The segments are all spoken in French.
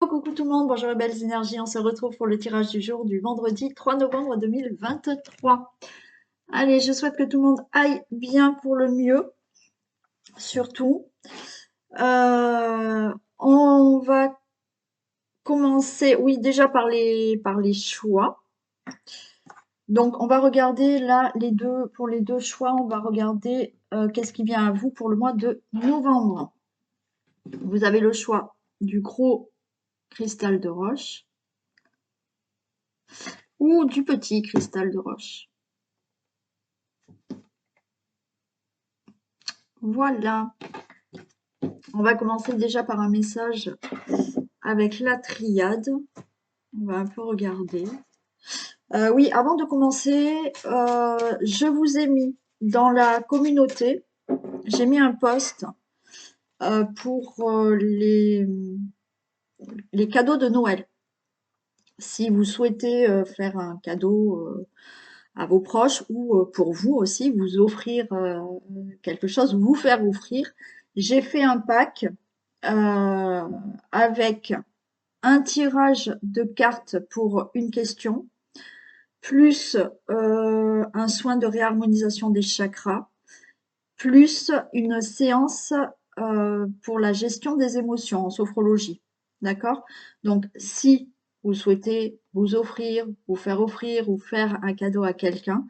Coucou tout le monde, bonjour les belles énergies, on se retrouve pour le tirage du jour du vendredi 3 novembre 2023. Allez, je souhaite que tout le monde aille bien pour le mieux, surtout. On va commencer, oui, déjà par les choix. Donc, on va regarder là, pour les deux choix, on va regarder qu'est-ce qui vient à vous pour le mois de novembre. Vous avez le choix du gros cristal de roche ou du petit cristal de roche. Voilà. On va commencer déjà par un message avec la triade. On va un peu regarder. Oui, avant de commencer, je vous ai mis dans la communauté, j'ai mis un post pour les cadeaux de Noël. Si vous souhaitez faire un cadeau à vos proches ou pour vous aussi, vous offrir quelque chose, vous faire offrir, j'ai fait un pack avec un tirage de cartes pour une question, plus un soin de réharmonisation des chakras, plus une séance pour la gestion des émotions en sophrologie. D'accord? Donc, si vous souhaitez vous offrir, vous faire un cadeau à quelqu'un,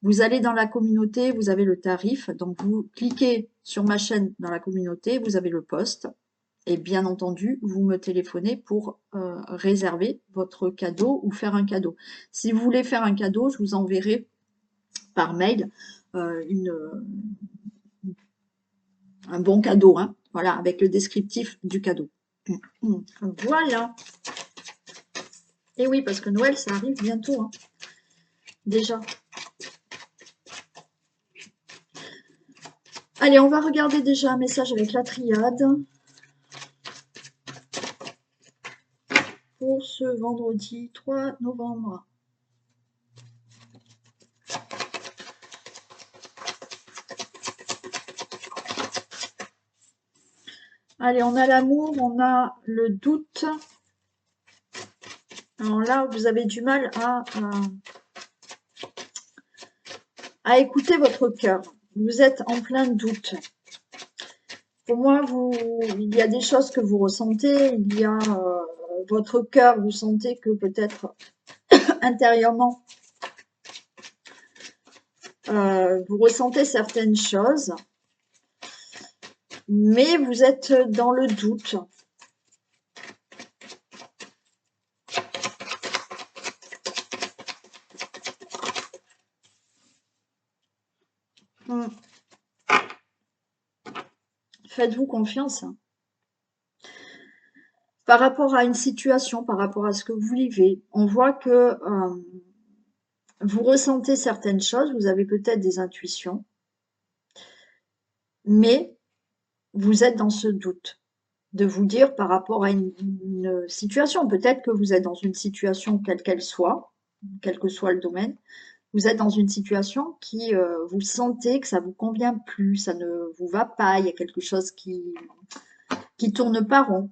vous allez dans la communauté, vous avez le tarif. Donc, vous cliquez sur ma chaîne dans la communauté, vous avez le post. Et bien entendu, vous me téléphonez pour réserver votre cadeau ou faire un cadeau. Si vous voulez faire un cadeau, je vous enverrai par mail un bon cadeau, hein, voilà, avec le descriptif du cadeau. Voilà. Et oui, parce que Noël, ça arrive bientôt, hein, déjà. Allez, on va regarder déjà un message avec la triade pour ce vendredi 3 novembre. Allez, on a l'amour, on a le doute. Alors là, vous avez du mal à écouter votre cœur. Vous êtes en plein doute. Pour moi, il y a des choses que vous ressentez, il y a votre cœur, vous sentez que peut-être intérieurement, vous ressentez certaines choses, mais vous êtes dans le doute. Faites-vous confiance. Par rapport à une situation, par rapport à ce que vous vivez, on voit que vous ressentez certaines choses, vous avez peut-être des intuitions, mais vous êtes dans ce doute de vous dire par rapport à une situation. Peut-être que vous êtes dans une situation quelle qu'elle soit, quel que soit le domaine, vous êtes dans une situation qui, vous sentez que ça vous convient plus, ça ne vous va pas, il y a quelque chose qui tourne pas rond.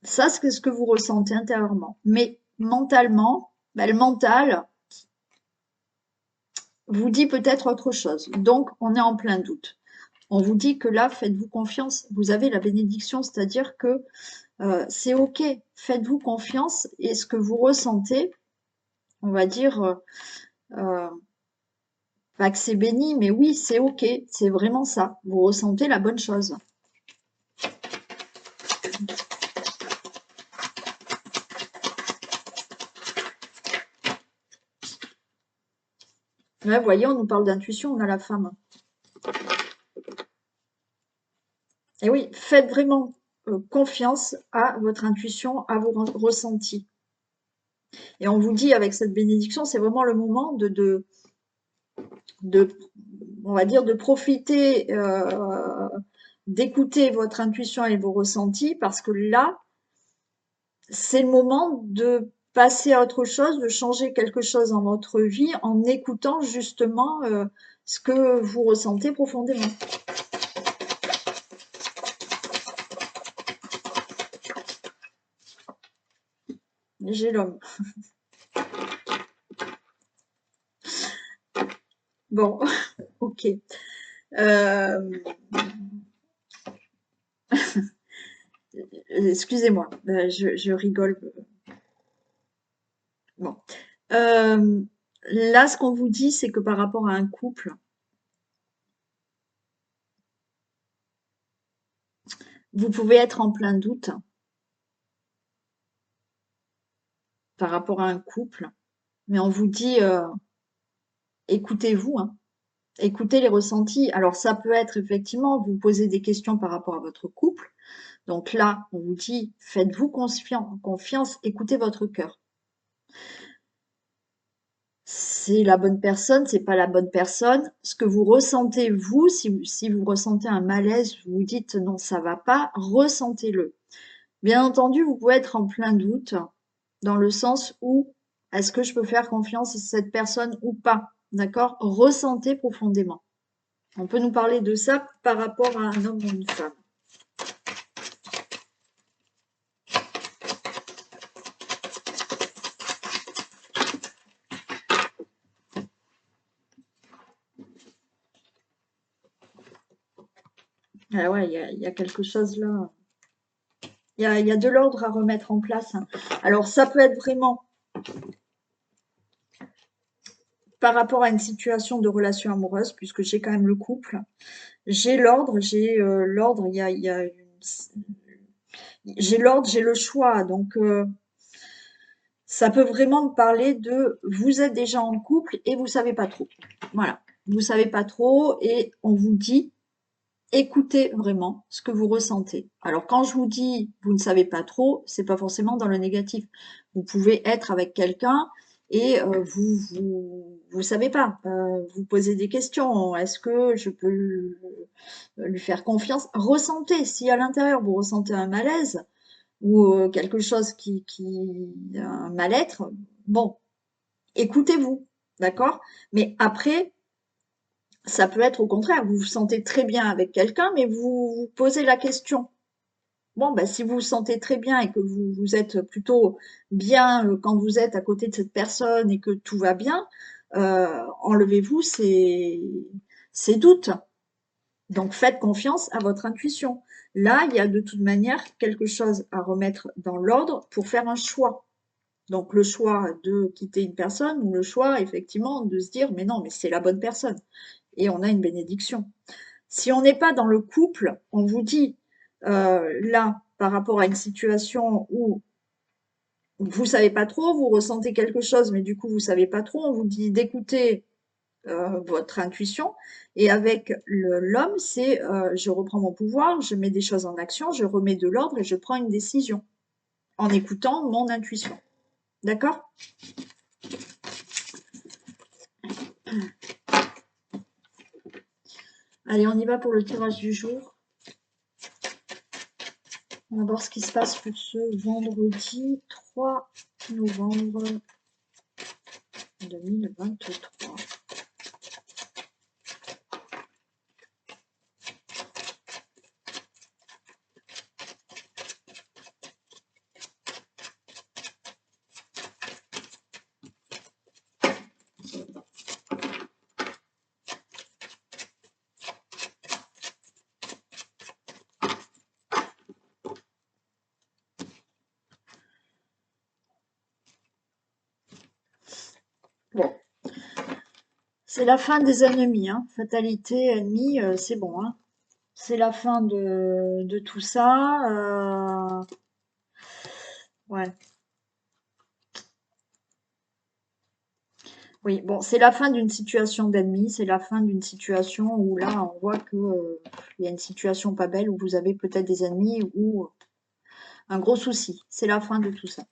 Ça, c'est ce que vous ressentez intérieurement. Mais mentalement, le mental vous dit peut-être autre chose. Donc, on est en plein doute. On vous dit que là, faites-vous confiance. Vous avez la bénédiction, c'est-à-dire que c'est OK. Faites-vous confiance et ce que vous ressentez, on va dire, pas que c'est béni, mais oui, c'est OK. C'est vraiment ça. Vous ressentez la bonne chose. Là, vous voyez, on nous parle d'intuition, on a la femme. Et oui, faites vraiment confiance à votre intuition, à vos ressentis. Et on vous dit avec cette bénédiction, c'est vraiment le moment on va dire, de profiter, d'écouter votre intuition et vos ressentis, parce que là, c'est le moment de passer à autre chose, de changer quelque chose dans votre vie en écoutant justement ce que vous ressentez profondément. J'ai l'homme. Bon, ok. Euh, excusez-moi, je rigole. Bon. Euh, là, ce qu'on vous dit, c'est que par rapport à un couple, vous pouvez être en plein doute par rapport à un couple, mais on vous dit, écoutez-vous, hein, écoutez les ressentis. Alors, ça peut être effectivement, vous posez des questions par rapport à votre couple. Donc là, on vous dit, faites-vous confiance, écoutez votre cœur. C'est la bonne personne, c'est pas la bonne personne. Ce que vous ressentez, vous, si vous ressentez un malaise, vous vous dites non, ça va pas, ressentez-le. Bien entendu, vous pouvez être en plein doute, dans le sens où est-ce que je peux faire confiance à cette personne ou pas? D'accord? Ressentez profondément. On peut nous parler de ça par rapport à un homme ou une femme. Ah ouais, il y a quelque chose là. Il y a de l'ordre à remettre en place, hein. Alors, ça peut être vraiment par rapport à une situation de relation amoureuse, puisque j'ai quand même le couple. J'ai l'ordre, j'ai l'ordre, j'ai le choix. Donc, ça peut vraiment me parler de vous êtes déjà en couple et vous savez pas trop. Voilà. Vous savez pas trop et on vous dit écoutez vraiment ce que vous ressentez. Alors, quand je vous dis vous ne savez pas trop, c'est pas forcément dans le négatif. Vous pouvez être avec quelqu'un et vous savez pas. Vous posez des questions. Est-ce que je peux lui faire confiance? Ressentez. Si à l'intérieur vous ressentez un malaise ou quelque chose un mal-être, bon, écoutez-vous, d'accord? Mais après, ça peut être au contraire, vous vous sentez très bien avec quelqu'un, mais vous vous posez la question. Bon, bah, si vous vous sentez très bien et que vous êtes plutôt bien quand vous êtes à côté de cette personne et que tout va bien, enlevez-vous ces doutes. Donc faites confiance à votre intuition. Là, il y a de toute manière quelque chose à remettre dans l'ordre pour faire un choix. Donc le choix de quitter une personne ou le choix effectivement de se dire mais non, mais c'est la bonne personne. Et on a une bénédiction. Si on n'est pas dans le couple, on vous dit là, par rapport à une situation où vous savez pas trop, vous ressentez quelque chose, mais du coup vous savez pas trop, on vous dit d'écouter votre intuition. Et avec l'homme, c'est je reprends mon pouvoir, je mets des choses en action, je remets de l'ordre et je prends une décision en écoutant mon intuition. D'accord? Allez, on y va pour le tirage du jour. On va voir ce qui se passe pour ce vendredi 3 novembre 2023. Bon, c'est la fin des ennemis, hein. Fatalité, ennemi, c'est bon, hein. C'est la fin de tout ça. Ouais. Oui, bon, c'est la fin d'une situation d'ennemi, c'est la fin d'une situation où là, on voit que il y a une situation pas belle où vous avez peut-être des ennemis ou un gros souci. C'est la fin de tout ça.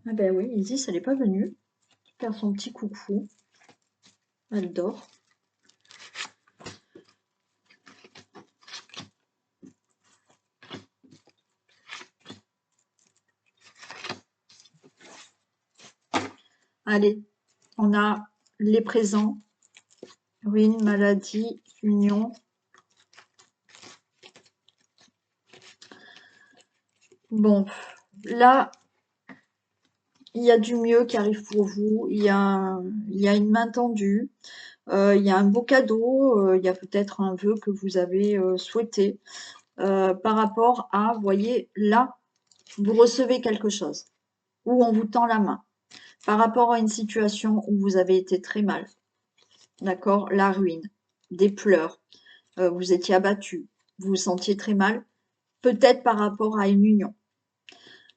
Ah ben oui, Isis, elle n'est pas venue. Faire son petit coucou. Elle dort. Allez, on a les présents, ruine, maladie, union. Bon, là, il y a du mieux qui arrive pour vous, il y a une main tendue, il y a un beau cadeau, il y a peut-être un vœu que vous avez souhaité par rapport à, vous voyez, là, vous recevez quelque chose, ou on vous tend la main, par rapport à une situation où vous avez été très mal, d'accord, la ruine, des pleurs, vous étiez abattu, vous vous sentiez très mal, peut-être par rapport à une union.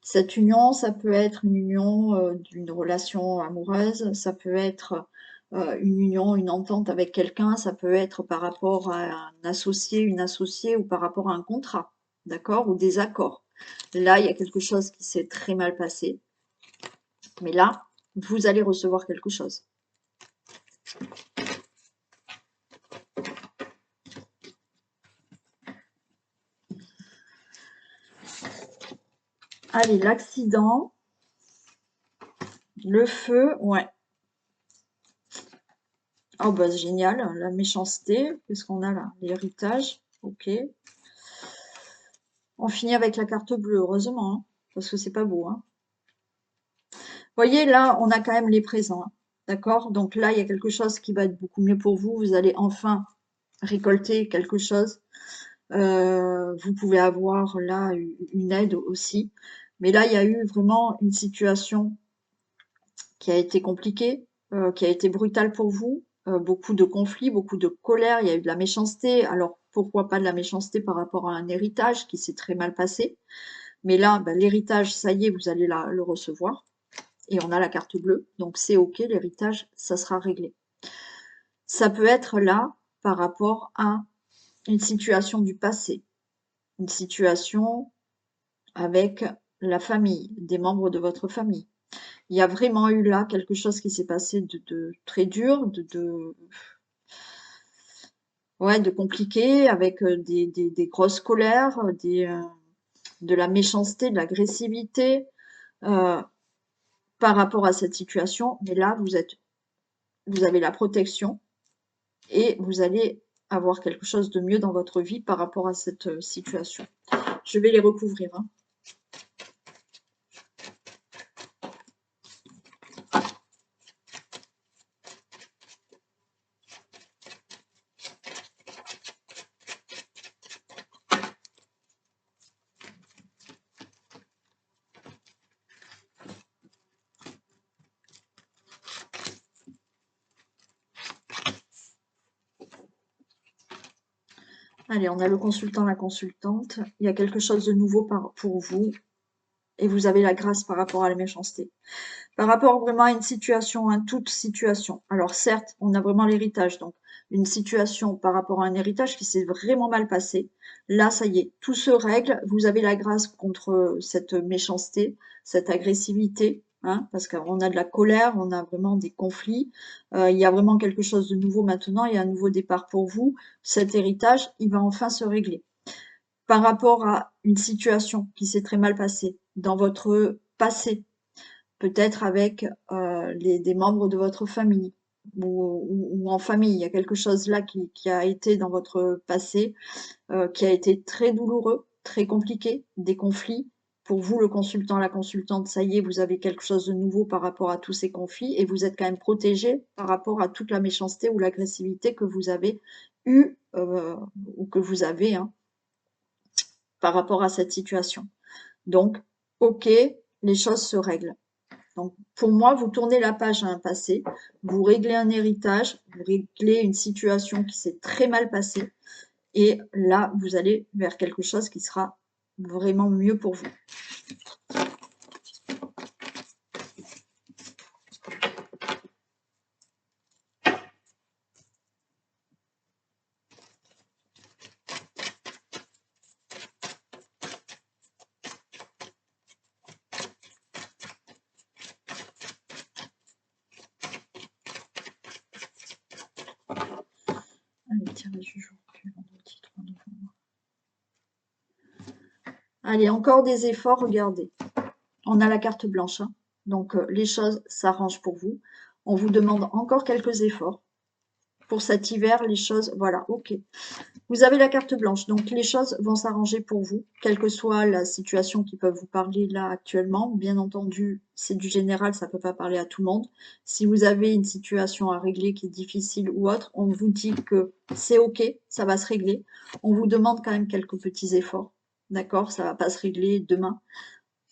Cette union, ça peut être une union d'une relation amoureuse, ça peut être une union, une entente avec quelqu'un, ça peut être par rapport à un associé, une associée ou par rapport à un contrat, d'accord, ou des accords. Là, il y a quelque chose qui s'est très mal passé, mais là, vous allez recevoir quelque chose. Allez, l'accident, le feu, ouais. Oh bah c'est génial, la méchanceté, qu'est-ce qu'on a là? L'héritage, ok. On finit avec la carte bleue, heureusement, hein, parce que c'est pas beau, hein. Vous voyez, là, on a quand même les présents, hein, d'accord? Donc là, il y a quelque chose qui va être beaucoup mieux pour vous. Vous allez enfin récolter quelque chose. Vous pouvez avoir là une aide aussi. Mais là, il y a eu vraiment une situation qui a été compliquée, qui a été brutale pour vous. Beaucoup de conflits, beaucoup de colère, il y a eu de la méchanceté. Alors, pourquoi pas de la méchanceté par rapport à un héritage qui s'est très mal passé? Mais là, ben, l'héritage, ça y est, vous allez le recevoir. Et on a la carte bleue, donc c'est OK, l'héritage, ça sera réglé. Ça peut être là par rapport à une situation du passé, une situation avec la famille, des membres de votre famille. Il y a vraiment eu là quelque chose qui s'est passé de très dur, ouais, de compliqué, avec des grosses colères, de la méchanceté, de l'agressivité par rapport à cette situation. Mais là, vous avez la protection et vous allez avoir quelque chose de mieux dans votre vie par rapport à cette situation. Je vais les recouvrir, hein. Allez, on a le consultant, la consultante. Il y a quelque chose de nouveau pour vous et vous avez la grâce par rapport à la méchanceté. Par rapport vraiment à une situation, à toute situation. Alors certes, on a vraiment l'héritage, donc une situation par rapport à un héritage qui s'est vraiment mal passé. Là, ça y est, tout se règle. Vous avez la grâce contre cette méchanceté, cette agressivité, hein, parce qu'on a de la colère, on a vraiment des conflits. Il y a vraiment quelque chose de nouveau maintenant, il y a un nouveau départ pour vous. Cet héritage, il va enfin se régler. Par rapport à une situation qui s'est très mal passée dans votre passé, peut-être avec des membres de votre famille ou en famille. Il y a quelque chose là qui a été dans votre passé, qui a été très douloureux, très compliqué, des conflits. Pour vous, le consultant, la consultante, ça y est, vous avez quelque chose de nouveau par rapport à tous ces conflits et vous êtes quand même protégé par rapport à toute la méchanceté ou l'agressivité que vous avez eue ou que vous avez, hein, par rapport à cette situation. Donc, ok, les choses se règlent. Donc, pour moi, vous tournez la page à un passé, vous réglez un héritage, vous réglez une situation qui s'est très mal passée, et là, vous allez vers quelque chose qui sera vraiment mieux pour vous. Allez, tirage du jour, vendredi 3 novembre. Allez, encore des efforts, regardez. On a la carte blanche, hein. Donc les choses s'arrangent pour vous. On vous demande encore quelques efforts. Pour cet hiver, les choses, voilà, ok. Vous avez la carte blanche, donc les choses vont s'arranger pour vous, quelle que soit la situation qui peut vous parler là actuellement. Bien entendu, c'est du général, ça ne peut pas parler à tout le monde. Si vous avez une situation à régler qui est difficile ou autre, on vous dit que c'est ok, ça va se régler. On vous demande quand même quelques petits efforts, d'accord? Ça ne va pas se régler demain.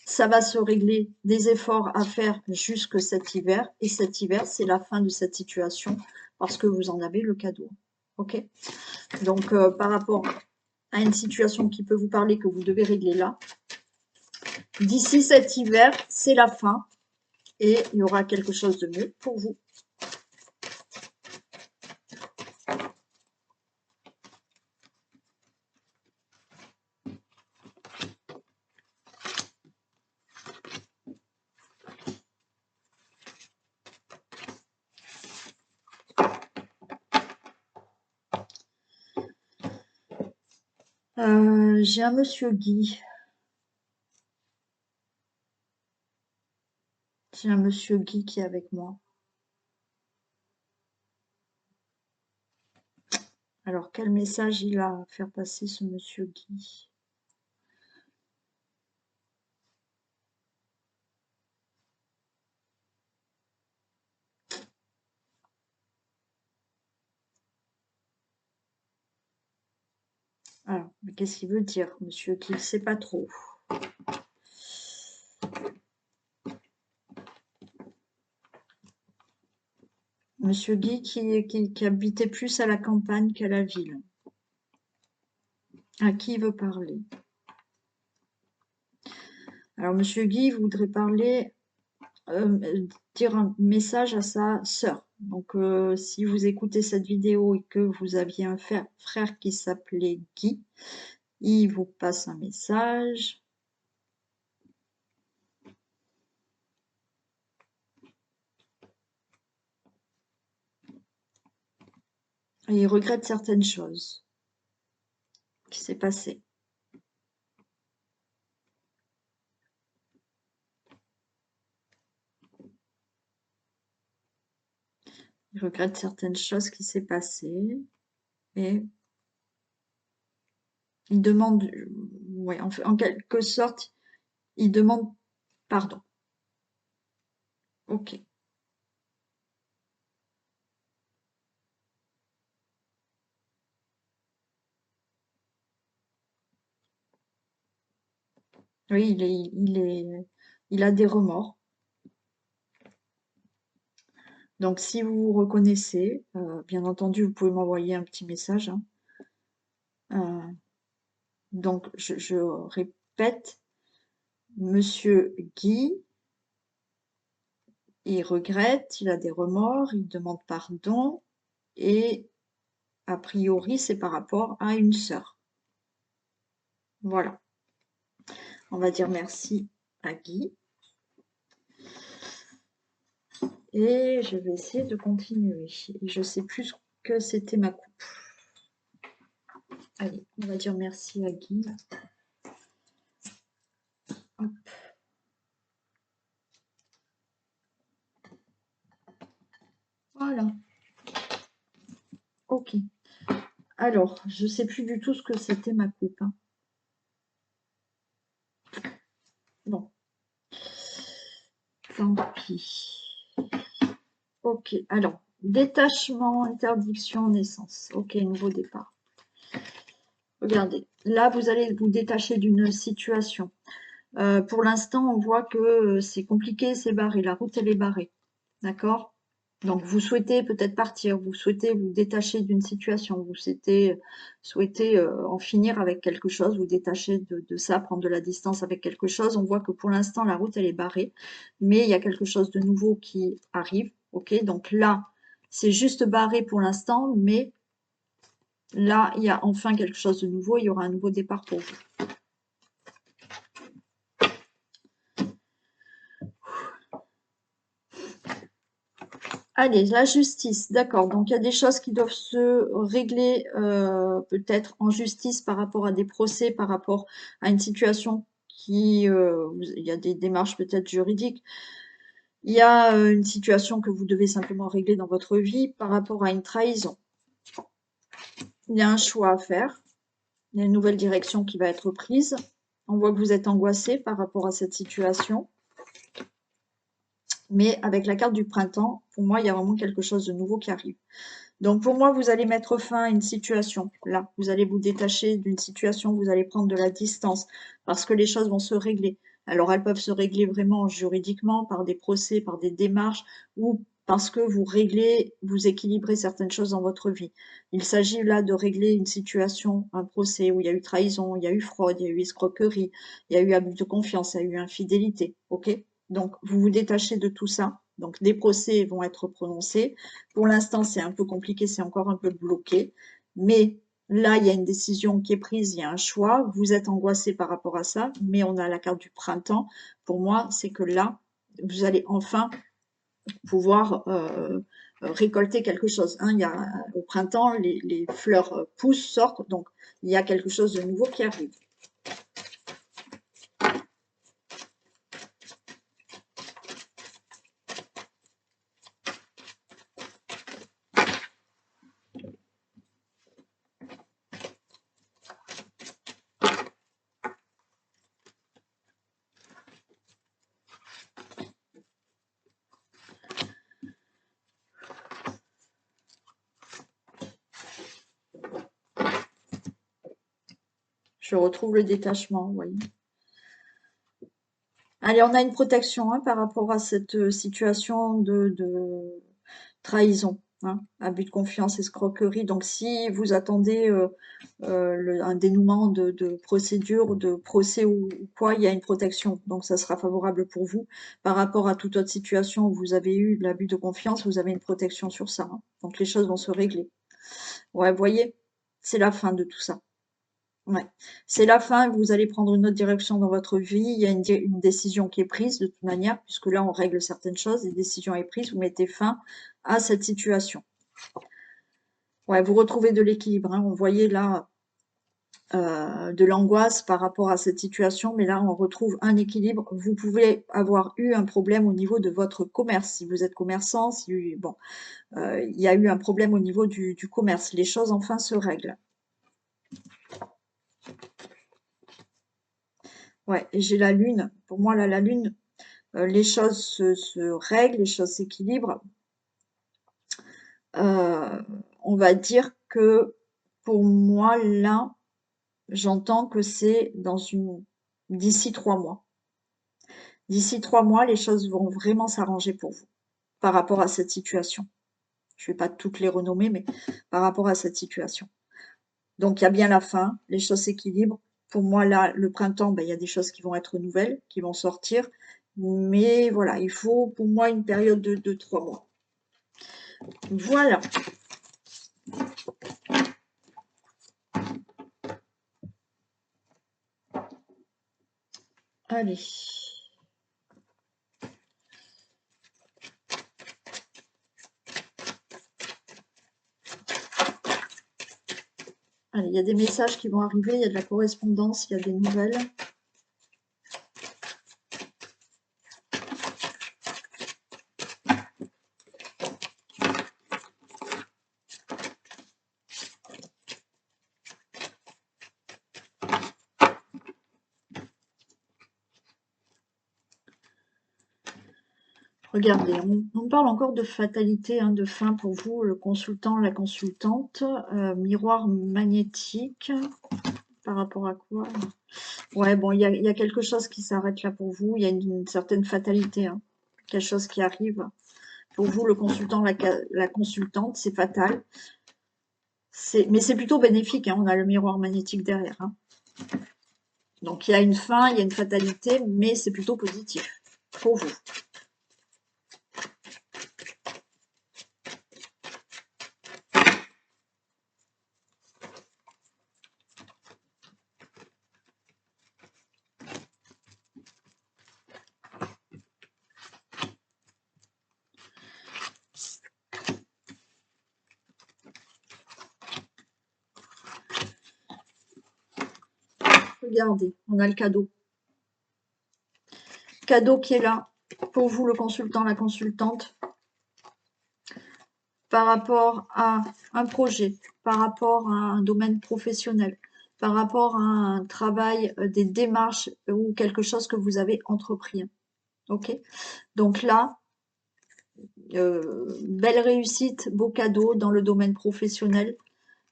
Ça va se régler, des efforts à faire jusque cet hiver. Et cet hiver, c'est la fin de cette situation parce que vous en avez le cadeau. Ok? Donc, par rapport à une situation qui peut vous parler que vous devez régler là, d'ici cet hiver, c'est la fin et il y aura quelque chose de mieux pour vous. J'ai un monsieur Guy. J'ai un monsieur Guy qui est avec moi. Alors, quel message il a à faire passer ce monsieur Guy? Alors, mais qu'est-ce qu'il veut dire, monsieur Guy? Il ne sait pas trop. Monsieur Guy qui habitait plus à la campagne qu'à la ville. À qui il veut parler? Alors, monsieur Guy voudrait parler, dire un message à sa sœur. Donc, si vous écoutez cette vidéo et que vous aviez un frère qui s'appelait Guy, il vous passe un message. Et il regrette certaines choses qui s'est passées. Il regrette certaines choses qui s'est passées et il demande, ouais, en quelque sorte, il demande pardon. Ok. Oui, il a des remords. Donc, si vous vous reconnaissez, bien entendu, vous pouvez m'envoyer un petit message, hein. Donc, je répète, Monsieur Guy, il regrette, il a des remords, il demande pardon et a priori, c'est par rapport à une sœur. Voilà. On va dire merci à Guy. Et je vais essayer de continuer. Je sais plus ce que c'était ma coupe. Allez, on va dire merci à Guy. Hop. Voilà. Ok. Alors, je sais plus du tout ce que c'était ma coupe, hein. Bon. Tant pis. Ok. Alors, détachement, interdiction, naissance. Ok, nouveau départ. Regardez. Là, vous allez vous détacher d'une situation. Pour l'instant, on voit que c'est compliqué, c'est barré. La route, elle est barrée. D'accord? Donc, vous souhaitez peut-être partir, vous souhaitez vous détacher d'une situation, vous souhaitez en finir avec quelque chose, vous détacher de ça, prendre de la distance avec quelque chose. On voit que pour l'instant, la route, elle est barrée, mais il y a quelque chose de nouveau qui arrive. Ok, donc là, c'est juste barré pour l'instant, mais là, il y a enfin quelque chose de nouveau, il y aura un nouveau départ pour vous. Allez, la justice, d'accord. Donc, il y a des choses qui doivent se régler peut-être en justice par rapport à des procès, par rapport à une situation il y a des démarches peut-être juridiques. Il y a une situation que vous devez simplement régler dans votre vie par rapport à une trahison. Il y a un choix à faire. Il y a une nouvelle direction qui va être prise. On voit que vous êtes angoissé par rapport à cette situation. Mais avec la carte du printemps, pour moi, il y a vraiment quelque chose de nouveau qui arrive. Donc pour moi, vous allez mettre fin à une situation. Là, vous allez vous détacher d'une situation, vous allez prendre de la distance parce que les choses vont se régler. Alors elles peuvent se régler vraiment juridiquement par des procès, par des démarches ou parce que vous réglez, vous équilibrez certaines choses dans votre vie. Il s'agit là de régler une situation, un procès où il y a eu trahison, il y a eu fraude, il y a eu escroquerie, il y a eu abus de confiance, il y a eu infidélité. Ok? Donc vous vous détachez de tout ça. Donc des procès vont être prononcés. Pour l'instant, c'est un peu compliqué, c'est encore un peu bloqué. Mais là, il y a une décision qui est prise, il y a un choix. Vous êtes angoissé par rapport à ça, mais on a la carte du printemps. Pour moi, c'est que là, vous allez enfin pouvoir récolter quelque chose. Hein. Il y a, au printemps, les fleurs poussent, sortent, donc il y a quelque chose de nouveau qui arrive. Je retrouve le détachement, vous voyez. Allez, on a une protection hein, par rapport à cette situation de trahison, hein, abus de confiance, escroquerie. Donc, si vous attendez un dénouement de procédure, de procès ou quoi, il y a une protection. Donc, ça sera favorable pour vous. Par rapport à toute autre situation où vous avez eu de l'abus de confiance, vous avez une protection sur ça. Hein. Donc, les choses vont se régler. Ouais, vous voyez, c'est la fin de tout ça. Ouais. C'est la fin, vous allez prendre une autre direction dans votre vie. Il y a une décision qui est prise de toute manière, puisque là, on règle certaines choses. Une décision est prise, vous mettez fin à cette situation. Ouais, vous retrouvez de l'équilibre. Hein. On voyait là de l'angoisse par rapport à cette situation, mais là, on retrouve un équilibre. Vous pouvez avoir eu un problème au niveau de votre commerce. Si vous êtes commerçant, si, bon, il y a eu un problème au niveau du commerce. Les choses, enfin, se règlent. Ouais, et j'ai la lune. Pour moi, là, la lune, les choses se règlent, les choses s'équilibrent. Euh, on va dire que pour moi, là, j'entends que c'est d'ici 3 mois. D'ici 3 mois, les choses vont vraiment s'arranger pour vous par rapport à cette situation. Je ne vais pas toutes les renommer, mais par rapport à cette situation. Donc, il y a bien la fin, les choses s'équilibrent. Pour moi, là, le printemps, ben, il y a des choses qui vont être nouvelles, qui vont sortir. Mais voilà, il faut pour moi une période de 3 mois. Voilà. Allez. Allez, il y a des messages qui vont arriver, il y a de la correspondance, il y a des nouvelles. Regardez, on parle encore de fatalité, hein, de fin pour vous, le consultant, la consultante. Miroir magnétique, par rapport à quoi? Ouais, bon, il y a quelque chose qui s'arrête là pour vous, il y a une certaine fatalité, hein, quelque chose qui arrive. Pour vous, le consultant, la consultante, c'est fatal. Mais c'est plutôt bénéfique, hein, on a le miroir magnétique derrière. Hein. Donc il y a une fin, il y a une fatalité, mais c'est plutôt positif pour vous. Regardez, on a le cadeau. Cadeau qui est là. pour vous, le consultant, la consultante, par rapport à un projet, par rapport à un domaine professionnel, par rapport à un travail, des démarches ou quelque chose que vous avez entrepris. Ok? Donc là, belle réussite, beau cadeau dans le domaine professionnel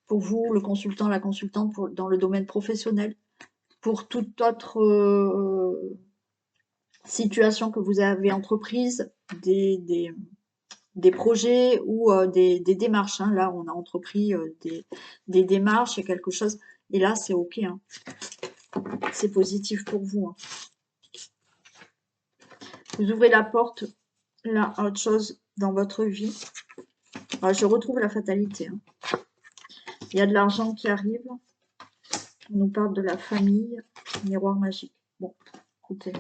pour vous, le consultant, la consultante, dans le domaine professionnel. Pour toute autre situation que vous avez entreprise, des projets ou des démarches. Hein. Là, on a entrepris des démarches et quelque chose. Et là, c'est OK. Hein. C'est positif pour vous. Hein. Vous ouvrez la porte là à autre chose dans votre vie. Alors, je retrouve la fatalité. Hein. Il y a de l'argent qui arrive. On nous parle de la famille. Miroir magique. Bon, écoutez.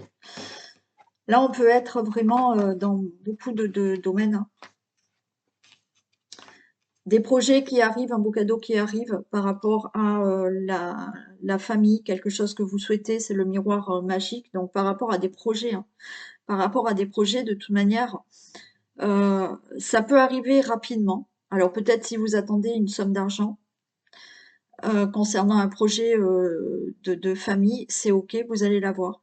Là, on peut être vraiment dans beaucoup de domaines. Hein. Des projets qui arrivent, un beau cadeau qui arrive par rapport à la famille, quelque chose que vous souhaitez, c'est le miroir magique. Donc, par rapport à des projets, hein. Par rapport à des projets, de toute manière, ça peut arriver rapidement. Alors, peut-être si vous attendez une somme d'argent concernant un projet de famille, c'est OK, vous allez l'avoir.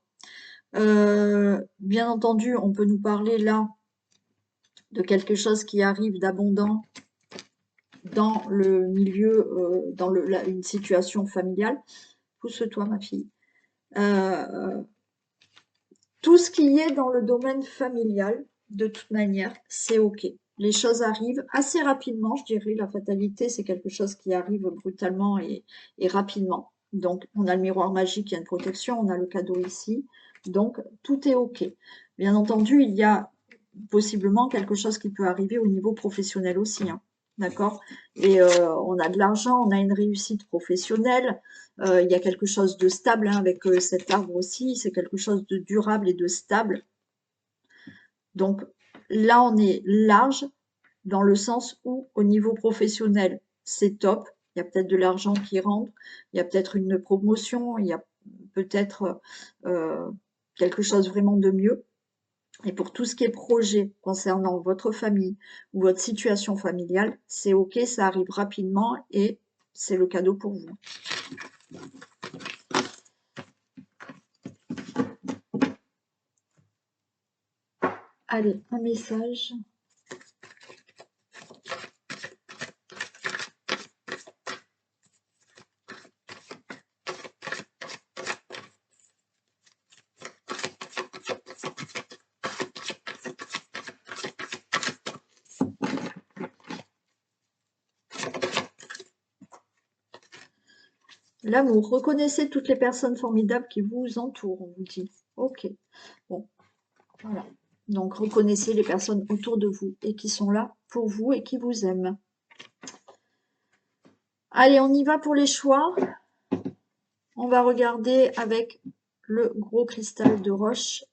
Bien entendu, on peut nous parler là de quelque chose qui arrive d'abondant dans le milieu, dans une situation familiale. Pousse-toi, ma fille. Tout ce qui est dans le domaine familial, de toute manière, c'est OK. Les choses arrivent assez rapidement, je dirais. La fatalité, c'est quelque chose qui arrive brutalement et rapidement. Donc, on a le miroir magique, il y a une protection, on a le cadeau ici. Donc, tout est OK. Bien entendu, il y a possiblement quelque chose qui peut arriver au niveau professionnel aussi. Hein. D'accord? Et on a de l'argent, on a une réussite professionnelle. Il y a quelque chose de stable hein, avec cet arbre aussi. C'est quelque chose de durable et de stable. Donc là, on est large dans le sens où, au niveau professionnel, c'est top. Il y a peut-être de l'argent qui rentre. Il y a peut-être une promotion. Il y a peut-être quelque chose vraiment de mieux. Et pour tout ce qui est projet concernant votre famille ou votre situation familiale, c'est OK, ça arrive rapidement et c'est le cadeau pour vous. Allez, un message. L'amour. Reconnaissez toutes les personnes formidables qui vous entourent, on vous dit. OK. Bon, voilà. Donc, reconnaissez les personnes autour de vous et qui sont là pour vous et qui vous aiment. Allez, on y va pour les choix. On va regarder avec le gros cristal de roche.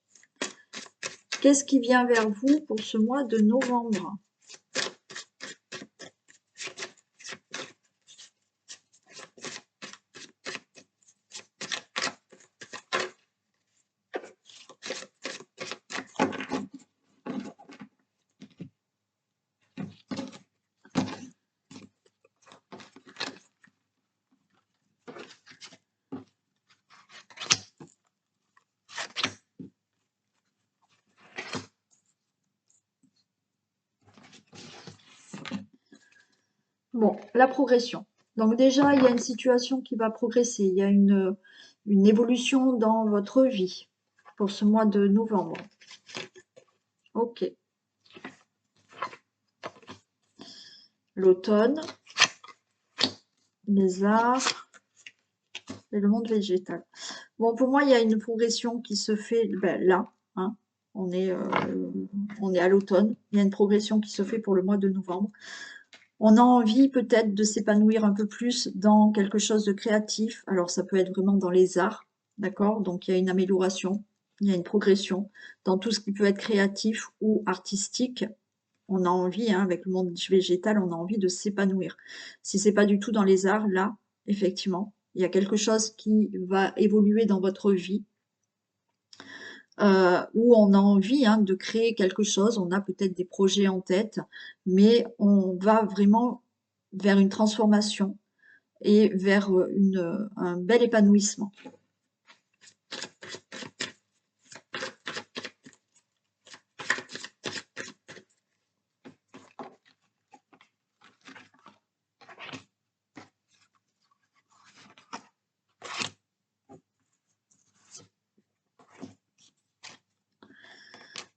Qu'est-ce qui vient vers vous pour ce mois de novembre ? Bon, la progression. Donc déjà, il y a une situation qui va progresser. Il y a une évolution dans votre vie pour ce mois de novembre. Ok. L'automne, les arts et le monde végétal. Bon, pour moi, il y a une progression qui se fait là. Hein. On est à l'automne. Il y a une progression qui se fait pour le mois de novembre. On a envie peut-être de s'épanouir un peu plus dans quelque chose de créatif. Alors, ça peut être vraiment dans les arts, d'accord? Donc, il y a une amélioration, il y a une progression dans tout ce qui peut être créatif ou artistique. On a envie, hein, avec le monde végétal, on a envie de s'épanouir. Si c'est pas du tout dans les arts, là, effectivement, il y a quelque chose qui va évoluer dans votre vie. où on a envie hein, de créer quelque chose, on a peut-être des projets en tête, mais on va vraiment vers une transformation et vers un bel épanouissement.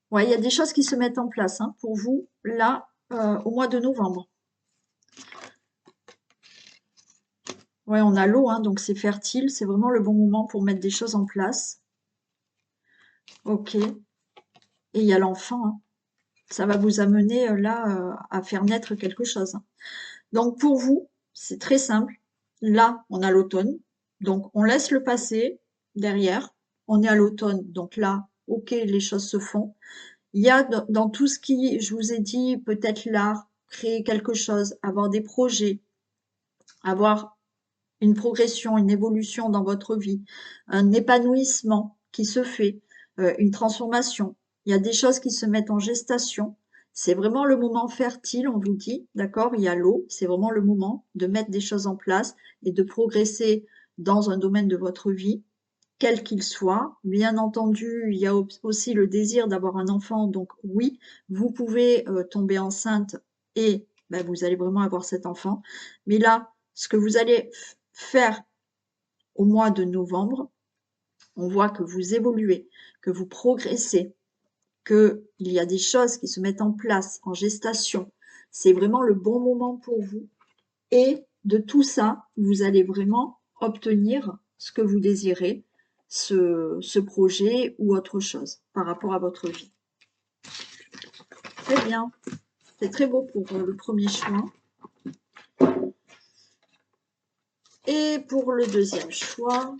Ouais, il y a des choses qui se mettent en place hein, pour vous, là, au mois de novembre. Ouais, on a l'eau, hein, donc c'est fertile, c'est vraiment le bon moment pour mettre des choses en place. Ok. Et il y a l'enfant, hein. Ça va vous amener là à faire naître quelque chose. Donc pour vous, c'est très simple. Là, on a l'automne, donc on laisse le passé derrière. On est à l'automne, donc là, ok, les choses se font. Il y a dans tout ce qui, je vous ai dit, peut-être l'art, créer quelque chose, avoir des projets, avoir une progression, une évolution dans votre vie, un épanouissement qui se fait, une transformation. Il y a des choses qui se mettent en gestation. C'est vraiment le moment fertile, on vous dit, d'accord? Il y a l'eau, c'est vraiment le moment de mettre des choses en place et de progresser dans un domaine de votre vie, quel qu'il soit. Bien entendu, il y a aussi le désir d'avoir un enfant, donc oui, vous pouvez tomber enceinte et ben, vous allez vraiment avoir cet enfant. Mais là, ce que vous allez faire au mois de novembre, on voit que vous évoluez, que vous progressez, qu'il y a des choses qui se mettent en place en gestation. C'est vraiment le bon moment pour vous. Et de tout ça, vous allez vraiment obtenir ce que vous désirez, ce projet ou autre chose par rapport à votre vie. Très bien. C'est très beau pour le premier choix. Et pour le deuxième choix,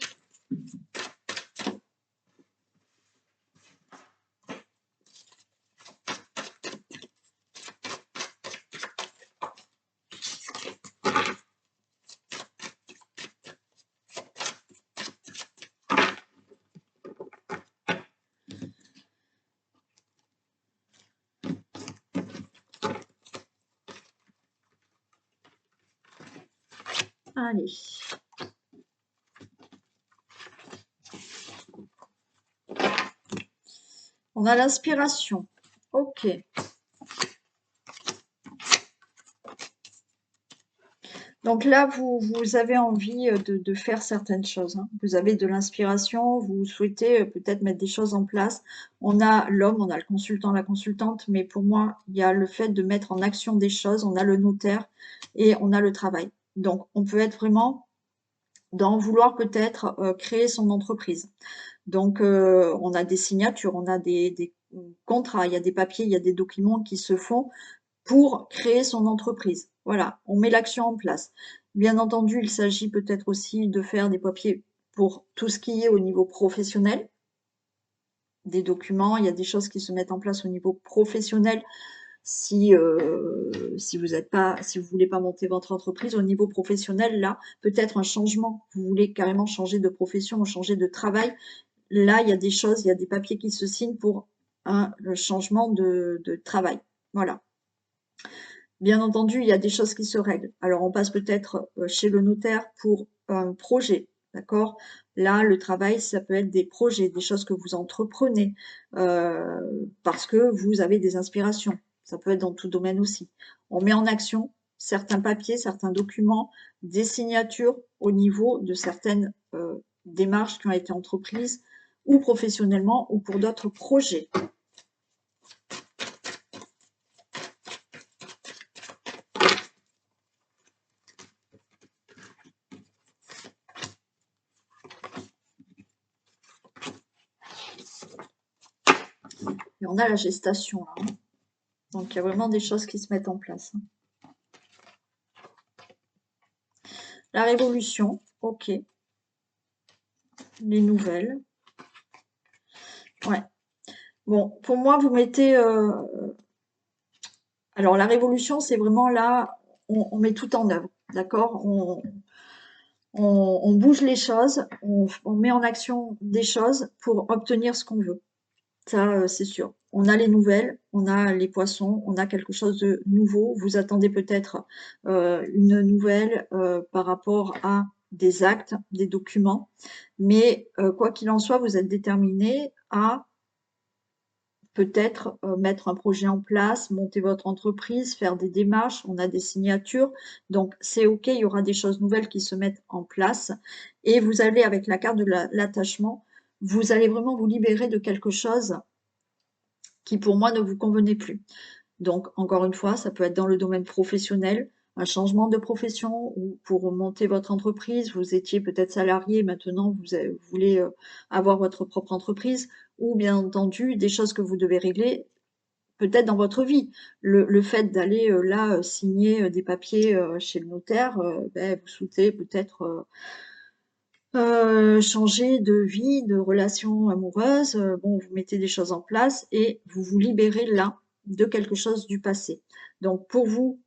allez. On a l'inspiration. Ok. Donc là, vous avez envie de faire certaines choses, hein. Vous avez de l'inspiration, vous souhaitez peut-être mettre des choses en place. On a l'homme, on a le consultant, la consultante, mais pour moi, il y a le fait de mettre en action des choses. On a le notaire et on a le travail. Donc, on peut être vraiment dans vouloir peut-être créer son entreprise. Donc, on a des signatures, on a des contrats, il y a des papiers, il y a des documents qui se font pour créer son entreprise. Voilà, on met l'action en place. Bien entendu, il s'agit peut-être aussi de faire des papiers pour tout ce qui est au niveau professionnel, des documents, il y a des choses qui se mettent en place au niveau professionnel si vous êtes pas, si vous voulez pas monter votre entreprise au niveau professionnel, là, peut-être un changement. Vous voulez carrément changer de profession ou changer de travail. Là, il y a des choses, il y a des papiers qui se signent pour le changement de travail. Voilà. Bien entendu, il y a des choses qui se règlent. Alors, on passe peut-être chez le notaire pour un projet, d'accord? Là, le travail, ça peut être des projets, des choses que vous entreprenez parce que vous avez des inspirations. Ça peut être dans tout domaine aussi. On met en action certains papiers, certains documents, des signatures au niveau de certaines démarches qui ont été entreprises ou professionnellement ou pour d'autres projets. Et on a la gestation là, hein. Donc, il y a vraiment des choses qui se mettent en place. La révolution, ok. Les nouvelles. Ouais. Bon, pour moi, vous mettez... alors, la révolution, c'est vraiment là, on met tout en œuvre, d'accord? On bouge les choses, on met en action des choses pour obtenir ce qu'on veut. Ça, c'est sûr. On a les nouvelles, on a les poissons, on a quelque chose de nouveau. Vous attendez peut-être, une nouvelle, par rapport à des actes, des documents, mais quoi qu'il en soit, vous êtes déterminé à peut-être, mettre un projet en place, monter votre entreprise, faire des démarches, on a des signatures, donc c'est OK, il y aura des choses nouvelles qui se mettent en place et vous allez avec la carte de l'attachement, vous allez vraiment vous libérer de quelque chose qui pour moi ne vous convenait plus. Donc encore une fois, ça peut être dans le domaine professionnel, un changement de profession ou pour monter votre entreprise, vous étiez peut-être salarié, maintenant vous voulez avoir votre propre entreprise, ou bien entendu des choses que vous devez régler peut-être dans votre vie. Le fait d'aller là signer des papiers chez le notaire, ben, vous souhaitez peut-être changer de vie, de relation amoureuse, bon, vous mettez des choses en place et vous vous libérez là de quelque chose du passé. Donc pour vous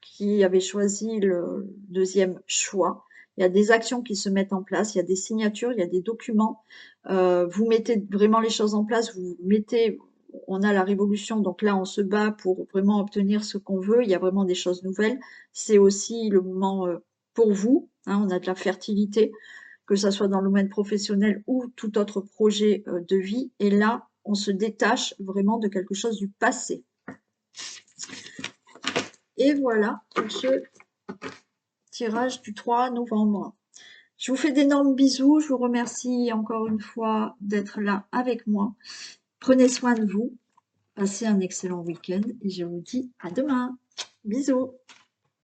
qui avez choisi le deuxième choix, il y a des actions qui se mettent en place, il y a des signatures, il y a des documents, vous mettez vraiment les choses en place, vous mettez on a la révolution, donc là on se bat pour vraiment obtenir ce qu'on veut, il y a vraiment des choses nouvelles. C'est aussi le moment, pour vous, hein, on a de la fertilité, que ça soit dans le domaine professionnel ou tout autre projet de vie. Et là, on se détache vraiment de quelque chose du passé. Et voilà pour ce tirage du 3 novembre. Je vous fais d'énormes bisous. Je vous remercie encore une fois d'être là avec moi. Prenez soin de vous. Passez un excellent week-end et je vous dis à demain. Bisous.